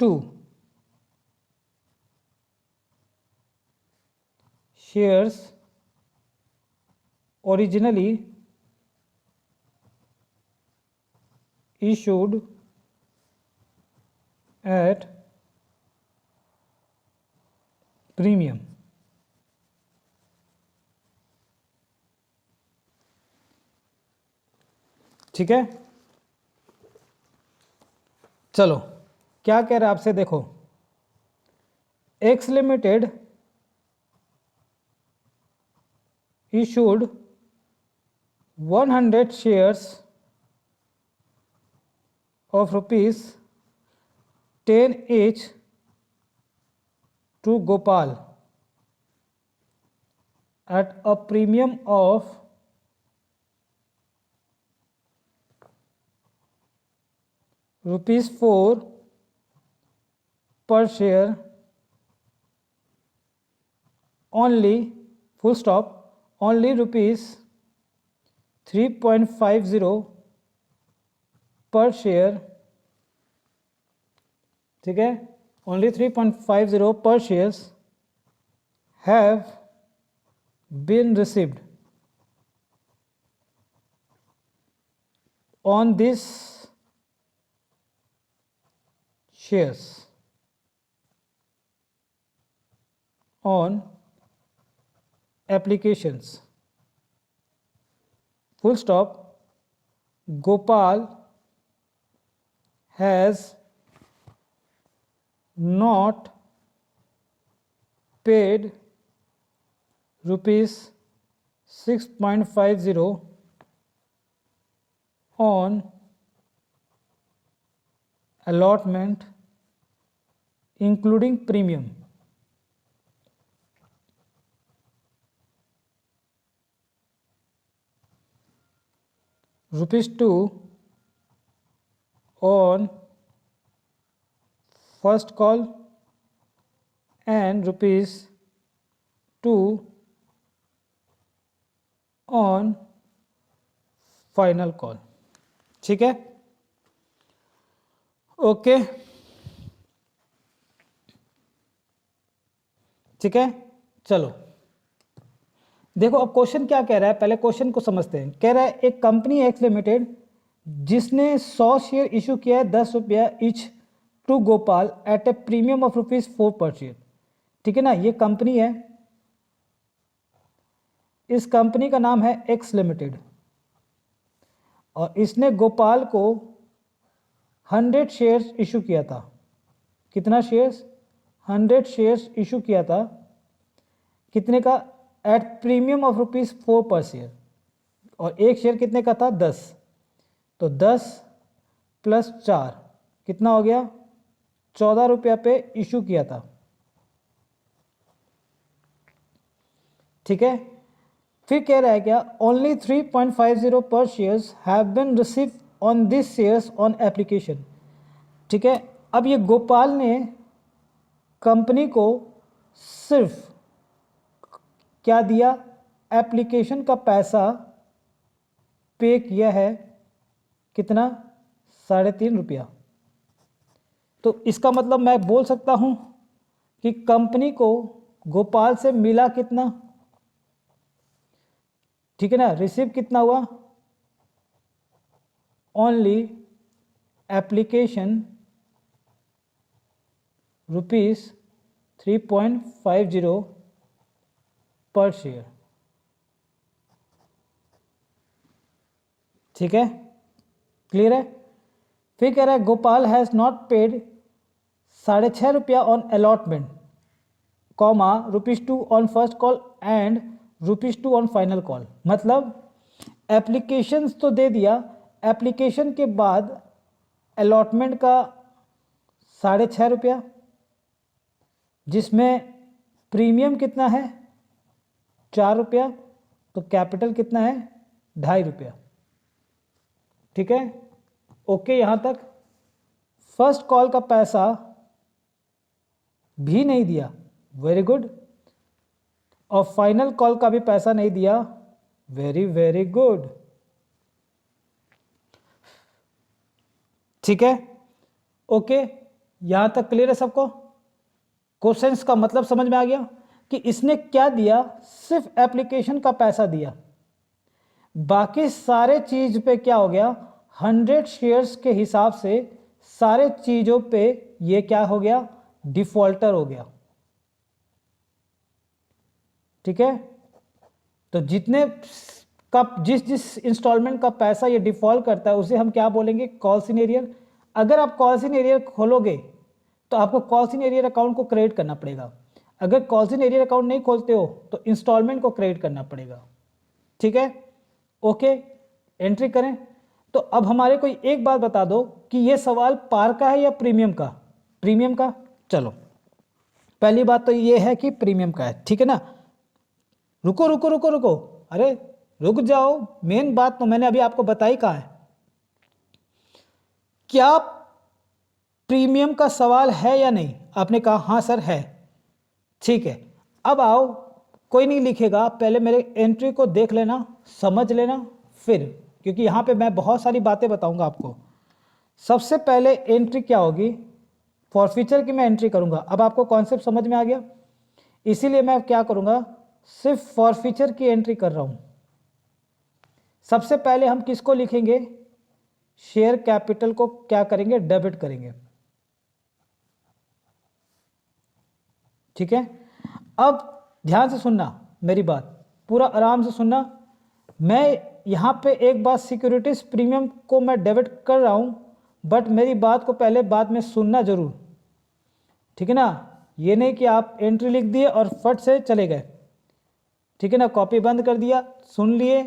2, shares originally issued at premium। ठीक है, चलो क्या कह रहा है आपसे, देखो x limited issued 100 shares of rupees 10 each to Gopal at a premium of ₹4 per share only, full stop, only ₹3.50 per share। ठीक है, only 3.50 per shares have been received on this shares on applications, full stop, Gopal has not paid rupees 6.50 on allotment including premium. ₹2 on first call and ₹2 on final call. ठीक है, okay, ठीक है। चलो देखो अब question क्या कह रहा है, पहले क्वेश्चन को समझते हैं। कह रहा है एक कंपनी एक्स लिमिटेड जिसने 100 शेयर इशू किया है ₹10 each to Gopal at a premium of ₹4 पर शेयर। ठीक है ना, ये कंपनी है, इस कंपनी का नाम है एक्स लिमिटेड और इसने गोपाल को 100 शेयर्स इशू किया था। कितना शेयर्स? 100 शेयर्स इशू किया था। कितने का? एट प्रीमियम ऑफ ₹4 पर शेयर। और एक शेयर कितने का था? 10। तो 10 + 4 कितना हो गया? ₹14 पे इशू किया था। ठीक है, फिर कह रहा है क्या? ओनली 3.50 पर shares have been receive on this shares on application. ठीक है, अब ये गोपाल ने कंपनी को सिर्फ क्या दिया? एप्लीकेशन का पैसा पे किया है। कितना? ₹3.5। तो इसका मतलब मैं बोल सकता हूं कि कंपनी को गोपाल से मिला कितना? ठीक है ना, रिसीव कितना हुआ? ओनली एप्लीकेशन ₹3.50 पर शेयर। ठीक है, क्लियर है? फिर कह रहा है Gopal has not paid ₹6.5 on allotment comma ₹2 on first call and ₹2 on final call. मतलब एप्लीकेशंस तो दे दिया, एप्लीकेशन के बाद अलॉटमेंट का ₹6.5 जिसमें प्रीमियम कितना है? ₹4। तो कैपिटल कितना है? ₹2.5। ठीक है, ओके, यहां तक। फर्स्ट कॉल का पैसा भी नहीं दिया, वेरी गुड। और फाइनल कॉल का भी पैसा नहीं दिया, वेरी वेरी गुड। ठीक है, ओके, यहां तक क्लियर है सबको? क्वेश्चंस का मतलब समझ में आ गया कि इसने क्या दिया? सिर्फ एप्लीकेशन का पैसा दिया, बाकी सारे चीज पे क्या हो गया? 100 शेयर्स के हिसाब से सारे चीजों पे ये क्या हो गया? डिफॉल्टर हो गया। ठीक है, तो जितने का जिस इंस्टॉलमेंट का पैसा ये डिफॉल्ट करता है उसे हम क्या बोलेंगे? Calls in arrear. अगर आप कॉल्स इन एरियर खोलोगे तो आपको कॉल्स इन एरियर अकाउंट को क्रिएट करना पड़ेगा। अगर कॉल्स इन एरियर अकाउंट नहीं खोलते हो तो इंस्टॉलमेंट को क्रिएट करना पड़ेगा। ठीक है, ओके, एंट्री करें। तो अब हमारे को एक बात बता दो कि ये सवाल पार का है या प्रीमियम का? प्रीमियम का। चलो पहली बात तो ये है कि प्रीमियम का है। ठीक है ना, रुको रुको रुको रुको, अरे रुक जाओ, मेन बात तो मैंने अभी आपको बताई कहाँ है। क्या प्रीमियम का सवाल है या नहीं? आपने कहा हाँ सर है। ठीक है, अब आओ, कोई नहीं लिखेगा, पहले मेरे एंट्री को देख लेना, समझ लेना, फिर, क्योंकि यहाँ पे मैं बहुत सारी बातें बताऊंगा आपको। सबसे पहले एंट्री क्या होगी? फॉरफीचर की मैं एंट्री करूंगा। अब आपको कॉन्सेप्ट समझ में आ गया, इसीलिए मैं क्या करूंगा? सिर्फ फॉरफीचर की एंट्री कर रहा हूं। सबसे पहले हम किसको लिखेंगे? शेयर कैपिटल को क्या करेंगे? डेबिट करेंगे। ठीक है। अब ध्यान से सुनना मेरी बात, पूरा आराम से सुनना। मैं यहाँ पे एक बात सिक्योरिटीज प्रीमियम को मैं डेबिट कर रहा हूँ, बट मेरी बात को पहले बाद में सुनना जरूर, ठीक है ना। ये नहीं कि आप एंट्री लिख दिए और फट से चले गए, ठीक है ना, कॉपी बंद कर दिया, सुन लिए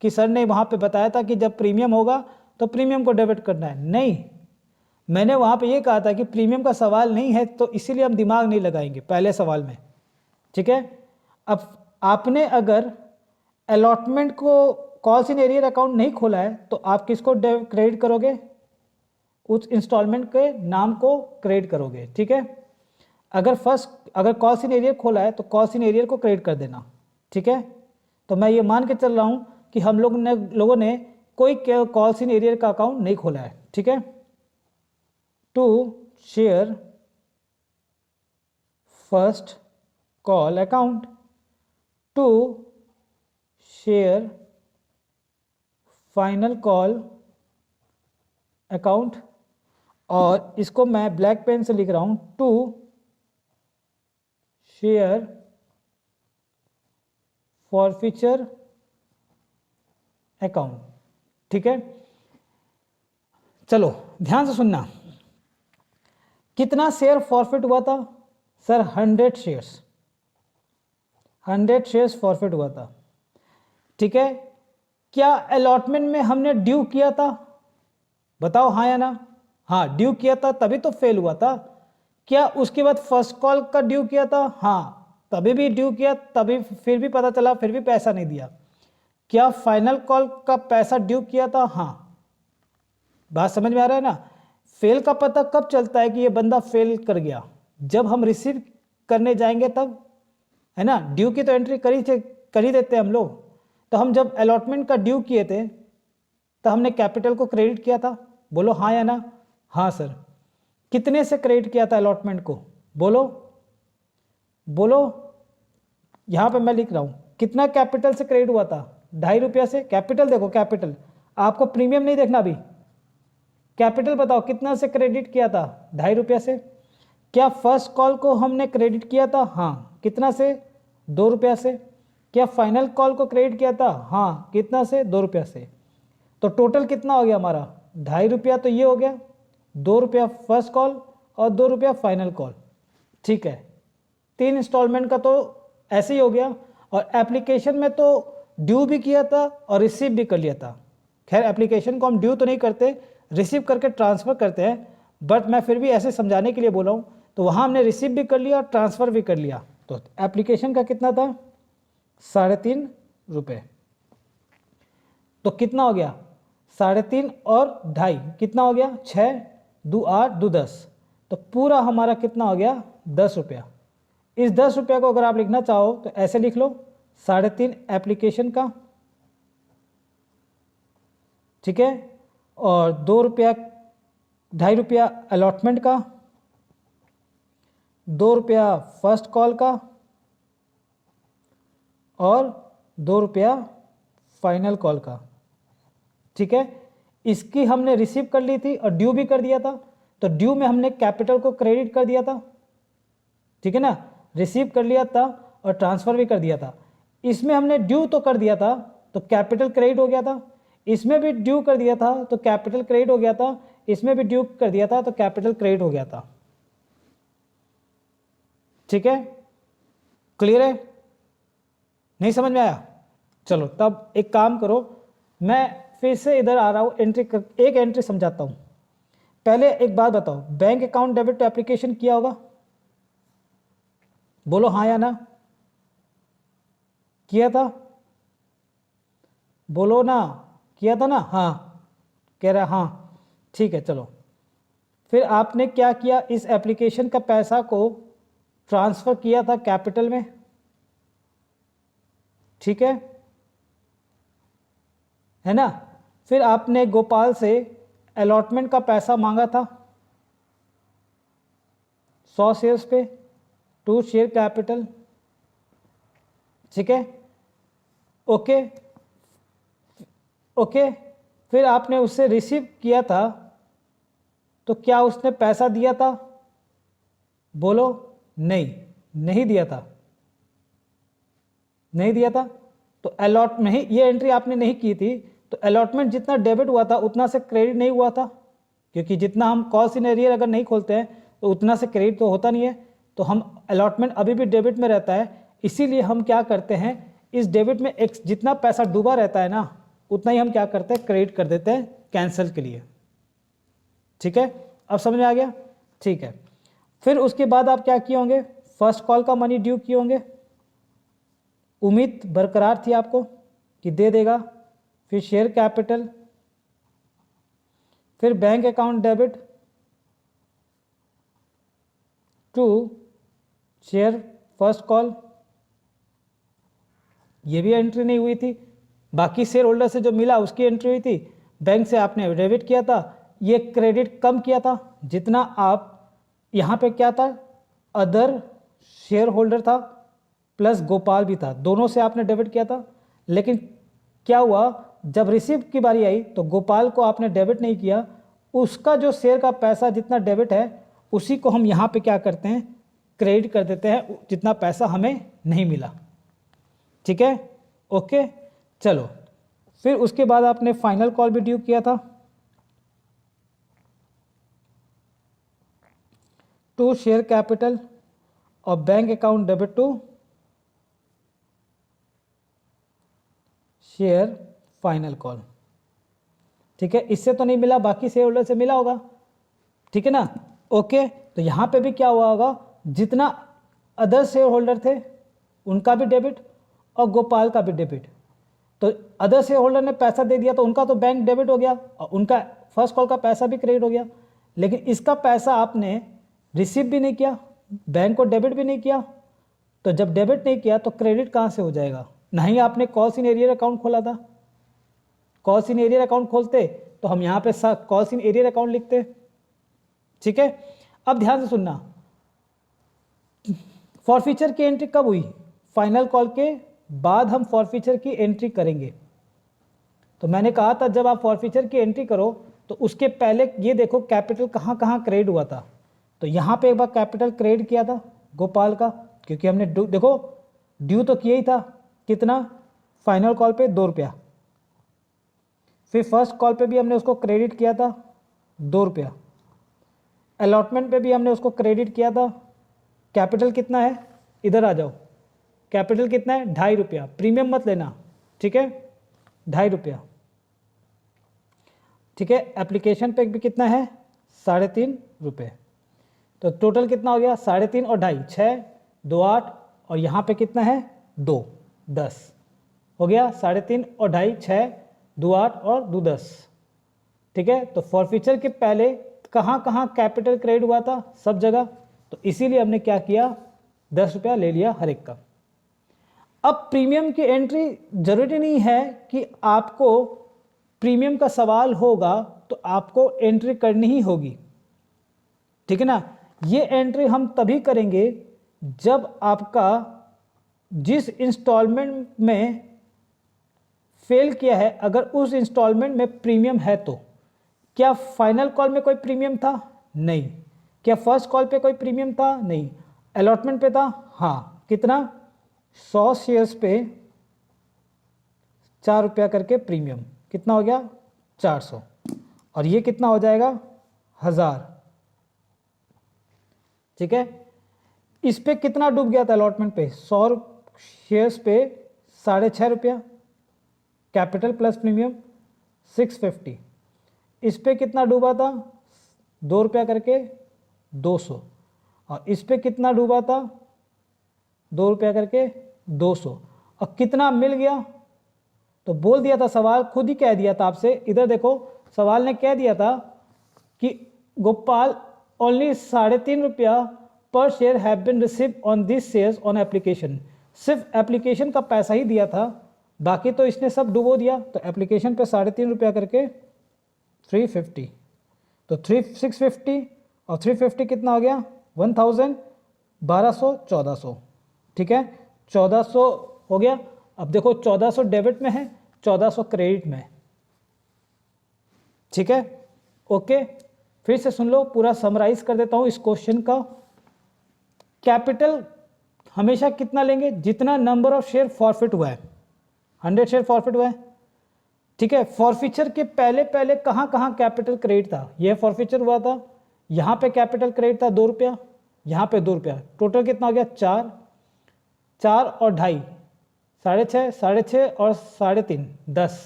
कि सर ने वहाँ पे बताया था कि जब प्रीमियम होगा तो प्रीमियम को डेबिट करना है। नहीं, मैंने वहाँ पे ये कहा था कि प्रीमियम का सवाल नहीं है, तो इसीलिए हम दिमाग नहीं लगाएंगे पहले सवाल में, ठीक है। अब आपने अगर अलॉटमेंट को कॉल्स इन एरियर अकाउंट नहीं खोला है तो आप किसको क्रेडिट करोगे? उस इंस्टॉलमेंट के नाम को क्रेडिट करोगे, ठीक है। अगर कॉल्स इन एरियर खोला है तो कॉल्स इन एरियर को क्रेडिट कर देना, ठीक है। तो मैं ये मान के चल रहा हूँ कि हम लोगों ने कोई कॉल्स इन एरियर का अकाउंट नहीं खोला है, ठीक है। To share first call account, to share final call account, और इसको मैं ब्लैक पेन से लिख रहा हूं, टू शेयर फॉरफीचर अकाउंट, ठीक है। चलो ध्यान से सुनना, कितना शेयर फॉरफिट हुआ था सर? 100 शेयर्स, 100 शेयर्स फॉरफिट हुआ था, ठीक है। क्या अलॉटमेंट में हमने ड्यू किया था? बताओ हाँ या ना। हाँ, ड्यू किया था तभी तो फेल हुआ था। क्या उसके बाद फर्स्ट कॉल का ड्यू किया था? हाँ, तभी भी ड्यू किया, तभी फिर भी पता चला, फिर भी पैसा नहीं दिया। क्या फाइनल कॉल का पैसा ड्यू किया था? हाँ। बात समझ में आ रहा है ना। फेल का पता कब चलता है कि ये बंदा फेल कर गया? जब हम रिसीव करने जाएंगे तब, है ना। ड्यू की तो एंट्री कर ही देते हैं हम लोग। तो हम जब अलॉटमेंट का ड्यू किए थे तो हमने कैपिटल को क्रेडिट किया था, बोलो हाँ या ना। हाँ सर। कितने से क्रेडिट किया था अलॉटमेंट को? बोलो बोलो। यहाँ पे मैं लिख रहा हूँ, कितना कैपिटल से क्रेडिट हुआ था? 2.5 रुपया से। कैपिटल देखो, कैपिटल, आपको प्रीमियम नहीं देखना अभी, कैपिटल बताओ कितना से क्रेडिट किया था? 2.5 रुपया से। क्या फर्स्ट कॉल को हमने क्रेडिट किया था? हाँ। कितना से? 2 रुपया से। क्या फाइनल कॉल को क्रेडिट किया था? हाँ। कितना से? 2 रुपया से। तो टोटल कितना हो गया हमारा? 2.5 रुपया तो ये हो गया, 2 रुपया फर्स्ट कॉल और 2 रुपया फाइनल कॉल, ठीक है। 3 इंस्टॉलमेंट का तो ऐसे ही हो गया। और एप्लीकेशन में तो ड्यू भी किया था और रिसीव भी कर लिया था। खैर एप्लीकेशन को हम ड्यू तो नहीं करते, रिसीव करके ट्रांसफ़र करते हैं, बट मैं फिर भी ऐसे समझाने के लिए बोला हूँ। तो वहाँ हमने रिसीव भी कर लिया और ट्रांसफ़र भी कर लिया। तो एप्लीकेशन का कितना था? 3.5 रुपये। तो कितना हो गया? 3.5 और 2.5 कितना हो गया? 6 2 8 2 10। तो पूरा हमारा कितना हो गया? 10 रुपया। इस 10 रुपया को अगर आप लिखना चाहो तो ऐसे लिख लो, 3.5 एप्लीकेशन का, ठीक है, और 2 रुपया 2.5 रुपया अलॉटमेंट का, 2 रुपया फर्स्ट कॉल का और 2 रुपया फाइनल कॉल का, ठीक है। इसकी हमने रिसीव कर ली थी और ड्यू भी कर दिया था। तो ड्यू में हमने कैपिटल को क्रेडिट कर दिया था, ठीक है ना, रिसीव कर लिया था और ट्रांसफ़र भी कर दिया था। इसमें हमने ड्यू तो कर दिया था तो कैपिटल क्रेडिट हो गया था, इसमें भी ड्यू कर दिया था तो कैपिटल क्रेडिट हो गया था, इसमें भी ड्यू कर दिया था तो कैपिटल क्रेडिट हो गया था, ठीक है। क्लियर है? नहीं समझ में आया? चलो तब एक काम करो, मैं फिर से इधर आ रहा हूँ, एक एंट्री समझाता हूँ। पहले एक बात बताओ, bank account debit to application किया होगा? बोलो हाँ या ना। किया था? बोलो ना, किया था ना। हाँ कह रहा हाँ, ठीक है। चलो फिर आपने क्या किया? इस एप्लीकेशन का पैसा को ट्रांसफ़र किया था कैपिटल में, ठीक है ना। फिर आपने गोपाल से अलॉटमेंट का पैसा मांगा था 100 शेयर्स पे, 2 शेयर कैपिटल, ठीक है। Okay okay. फिर आपने उससे रिसीव किया था तो क्या उसने पैसा दिया था? बोलो नहीं। नहीं दिया था, नहीं दिया था, तो अलॉट नहीं, ये एंट्री आपने नहीं की थी, तो अलॉटमेंट जितना डेबिट हुआ था उतना से क्रेडिट नहीं हुआ था, क्योंकि जितना हम कॉस्ट इन एरियर अगर नहीं खोलते हैं तो उतना से क्रेडिट तो होता नहीं है, तो हम अलॉटमेंट अभी भी डेबिट में रहता है। इसीलिए हम क्या करते हैं, इस डेबिट में एक जितना पैसा डूबा रहता है ना, उतना ही हम क्या करते हैं, क्रेडिट कर देते हैं कैंसिल के लिए। ठीक है, अब समझ में आ गया? ठीक है, फिर उसके बाद आप क्या किए होंगे, फर्स्ट कॉल का मनी ड्यू किए होंगे, उम्मीद बरकरार थी आपको कि दे देगा, फिर शेयर कैपिटल, फिर bank account debit to share first call, ये भी एंट्री नहीं हुई थी, बाकी शेयर होल्डर से जो मिला उसकी एंट्री हुई थी, बैंक से आपने डेबिट किया था, ये क्रेडिट कम किया था, जितना आप यहाँ पे क्या था, अदर शेयर होल्डर था प्लस गोपाल भी था, दोनों से आपने डेबिट किया था। लेकिन क्या हुआ, जब रिसीव की बारी आई तो गोपाल को आपने डेबिट नहीं किया, उसका जो शेयर का पैसा जितना डेबिट है उसी को हम यहाँ पे क्या करते हैं, क्रेडिट कर देते हैं, जितना पैसा हमें नहीं मिला। ठीक है, ओके, चलो, फिर उसके बाद आपने फाइनल कॉल भी ड्यू किया था टू शेयर कैपिटल और bank account debit to share final call. ठीक है, इससे तो नहीं मिला, बाकी शेयर होल्डर से मिला होगा। ठीक है ना, ओके, तो यहाँ पे भी क्या हुआ होगा, जितना अदर शेयर होल्डर थे उनका भी डेबिट और गोपाल का भी डेबिट, तो अदर शेयर होल्डर ने पैसा दे दिया तो उनका तो बैंक डेबिट हो गया और उनका फर्स्ट कॉल का पैसा भी क्रेडिट हो गया। लेकिन इसका पैसा आपने रिसीव भी नहीं किया, बैंक को डेबिट भी नहीं किया, तो जब डेबिट नहीं किया तो क्रेडिट कहाँ से हो जाएगा, ना ही आपने कॉस्ट इन एरियर अकाउंट खोला था। कॉस्ट इन एरियर अकाउंट खोलते तो हम यहाँ पे कॉस्ट इन एरियर अकाउंट लिखते। ठीक है, अब ध्यान से सुनना, फॉरफीचर की एंट्री कब हुई, फाइनल कॉल के बाद हम फॉरफीचर की एंट्री करेंगे। तो मैंने कहा था जब आप फॉरफीचर की एंट्री करो तो उसके पहले ये देखो कैपिटल कहाँ कहाँ क्रेडिट हुआ था। तो यहाँ पे एक बार कैपिटल क्रेडिट किया था गोपाल का, क्योंकि हमने देखो ड्यू तो किया ही था, कितना, फाइनल कॉल पे 2 रुपया, फिर फर्स्ट कॉल पे भी हमने उसको क्रेडिट किया था 2 रुपया, अलॉटमेंट पे भी हमने उसको क्रेडिट किया था। कैपिटल कितना है, इधर आ जाओ, कैपिटल कितना है, 2.5 रुपया, प्रीमियम मत लेना, ठीक है, 2.5 रुपया। ठीक है, एप्लीकेशन पे भी कितना है, 3.5 रुपये, तो टोटल कितना हो गया, 3.5 और 2.5, 6, 2, 8, और यहाँ पे कितना है, 2, 10 हो गया, 3.5 और 2.5, 6, 2, 8 और 2, 10। ठीक है, तो फॉरफीचर के पहले कहाँ कहाँ कैपिटल क्रेडिट हुआ था, सब जगह, तो इसीलिए हमने क्या किया, 10 रुपया ले लिया हर एक का। अब प्रीमियम की एंट्री जरूरी नहीं है कि आपको प्रीमियम का सवाल होगा तो आपको एंट्री करनी ही होगी। ठीक है ना, ये एंट्री हम तभी करेंगे जब आपका जिस इंस्टॉलमेंट में फेल किया है, अगर उस इंस्टॉलमेंट में प्रीमियम है तो। क्या फाइनल कॉल में कोई प्रीमियम था, नहीं। क्या फर्स्ट कॉल पे कोई प्रीमियम था, नहीं। अलॉटमेंट पे था, हाँ, कितना, 100 शेयर्स पे 4 रुपया करके प्रीमियम, कितना हो गया, 400, और ये कितना हो जाएगा, 1000। ठीक है, इस पे कितना डूब गया था अलॉटमेंट पे, 100 शेयर्स पे 6.5 रुपया, कैपिटल प्लस प्रीमियम 650। इस पे कितना डूबा था, 2 रुपया करके 200, और इस पे कितना डूबा था, 2 रुपया करके 200, और कितना मिल गया, तो बोल दिया था, सवाल खुद ही कह दिया था आपसे, इधर देखो सवाल ने कह दिया था कि गोपाल ओनली 3.5 रुपया पर share have been receive on this shares on application. सिर्फ एप्लीकेशन का पैसा ही दिया था, बाकी तो इसने सब डुबो दिया। तो एप्लीकेशन पे 3.5 रुपया करके 350, तो 650 और 350 कितना हो गया, 1000, 1200, 1400। ठीक है, 1400 हो गया। अब देखो 1400 डेबिट में है, 1400 क्रेडिट में। ठीक है, ओके, फिर से सुन लो, पूरा समराइज कर देता हूं इस क्वेश्चन का। कैपिटल हमेशा कितना लेंगे, जितना नंबर ऑफ शेयर फॉरफिट हुआ है, 100 शेयर फॉरफिट हुआ है, ठीक है। फॉरफिचर के पहले पहले कहाँ कहाँ कैपिटल क्रेडिट था, यह फॉरफिचर हुआ था, यहाँ पे कैपिटल क्रेडिट था 2 रुपया, यहाँ पे 2 रुपया, टोटल कितना हो गया 4, 4 और 2.5, 6.5, 6.5 और 3.5, 10।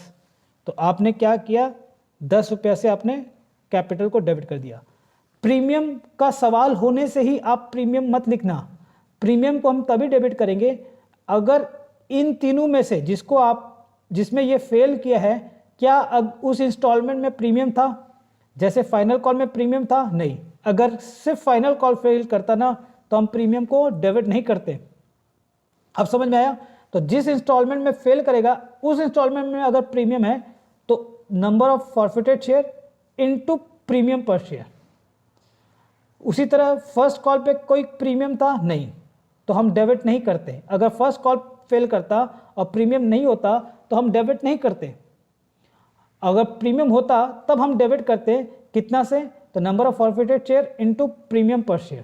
तो आपने क्या किया, 10 रुपया से आपने कैपिटल को डेबिट कर दिया। प्रीमियम का सवाल होने से ही आप प्रीमियम मत लिखना, प्रीमियम को हम तभी डेबिट करेंगे अगर इन तीनों में से जिसमें ये फेल किया है, क्या उस इंस्टॉलमेंट में प्रीमियम था, जैसे फाइनल कॉल में प्रीमियम था, नहीं। अगर सिर्फ फाइनल कॉल फेल करता ना तो हम प्रीमियम को डेबिट नहीं करते। अब समझ में आया? तो जिस इंस्टॉलमेंट में फेल करेगा उस इंस्टॉलमेंट में अगर प्रीमियम है तो number of forfeited share into premium पर शेयर। उसी तरह फर्स्ट कॉल पे कोई प्रीमियम था नहीं तो हम डेबिट नहीं करते। अगर फर्स्ट कॉल फेल करता और प्रीमियम नहीं होता तो हम डेबिट नहीं करते। अगर प्रीमियम होता तब हम डेबिट करते, कितना से, तो number of forfeited share into premium पर शेयर।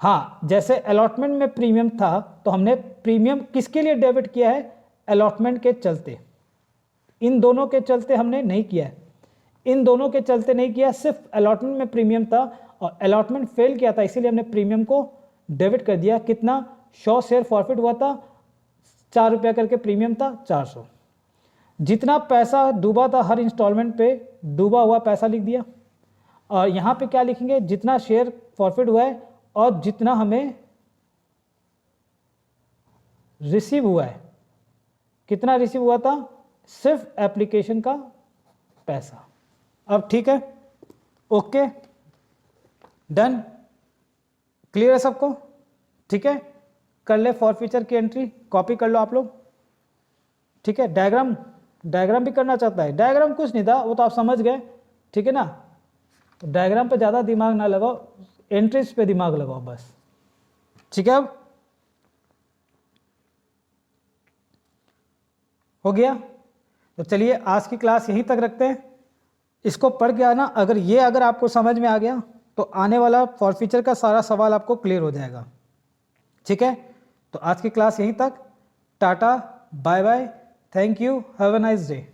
हाँ, जैसे अलॉटमेंट में प्रीमियम था तो हमने प्रीमियम किसके लिए डेबिट किया है, अलॉटमेंट के चलते। इन दोनों के चलते हमने नहीं किया है, इन दोनों के चलते नहीं किया, सिर्फ अलॉटमेंट में प्रीमियम था और अलॉटमेंट फेल किया था इसीलिए हमने प्रीमियम को डेबिट कर दिया। कितना, 100 शेयर फॉरफिट हुआ था, 4 रुपया करके प्रीमियम था, 400। जितना पैसा डूबा था हर इंस्टॉलमेंट पे डूबा हुआ पैसा लिख दिया। और यहाँ पे क्या लिखेंगे, जितना शेयर फॉरफिट हुआ है और जितना हमें रिसीव हुआ है। कितना रिसीव हुआ था, सिर्फ एप्लीकेशन का पैसा। अब ठीक है, ओके, डन, क्लियर है सबको? ठीक है, कर ले फॉरफिचर की एंट्री, कॉपी कर लो आप लोग। ठीक है, डायग्राम भी करना चाहता है, डायग्राम कुछ नहीं था वो तो आप समझ गए, ठीक है ना। तो डायग्राम पे ज़्यादा दिमाग ना लगाओ, एंट्रीज पे दिमाग लगाओ बस, ठीक है। अब हो गया, तो चलिए आज की क्लास यहीं तक रखते हैं। इसको पढ़ के आना, अगर आपको समझ में आ गया तो आने वाला फॉरफिचर का सारा सवाल आपको क्लियर हो जाएगा, ठीक है। तो आज की क्लास यहीं तक, tata, bye bye, thank you, have a nice day.